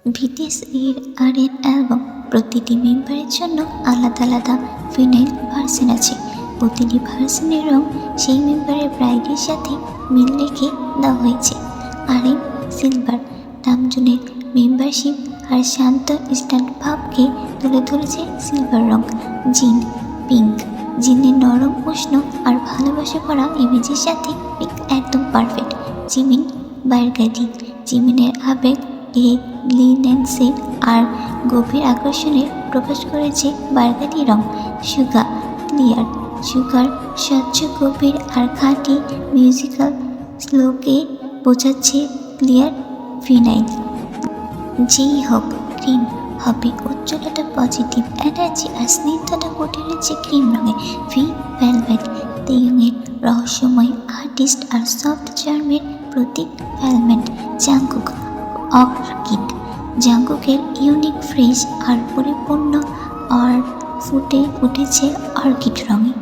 BTS এর আর album প্রতিটি মেম্বারের জন্য আলাদা আলাদা ফিনাইল ভার্সন আছে। প্রতিটি ভার্সনের রং সেই মেম্বারের ব্রাইডের সাথে মিল রেখে দেওয়া হয়েছে। আরএম সিলভার নামজনের মেম্বারশিপ আর শান্ত স্ট্যান্ড ভাবকে তুলে ধরেছে সিলভার রং। জিন পিঙ্ক জিনের নরম উষ্ণ আর ভালোবাসা করা ইমেজের সাথে পিঙ্ক একদম পারফেক্ট। জিমিন বার্গাডি জিমিনের আবেগ লিনেন্সে আর গভীর আকর্ষণের প্রকাশ করেছে বার্গাডি রং। সুগা ক্লিয়ার সুগার স্বচ্ছ গভীর আর খাঁটি মিউজিক্যাল স্লোকে বোঝাচ্ছে ক্লিয়ার ফিনাইল। যেই হোক ক্রিম হবে উজ্জ্বলতা পজিটিভ এনার্জি আর স্নিগ্ধতা ফুটে রয়েছে ক্রিম রঙে। ভি ভেলভেট তেইংয়ের রহস্যময় আর্টিস্ট আর সফট চার্মের প্রতীক ভেলভেট। জাঙ্কুক অর্কিড জাঙ্কুকের ইউনিক ফ্রেশ আর পরিপূর্ণ আর ফুটে উঠেছে অর্কিড রঙে।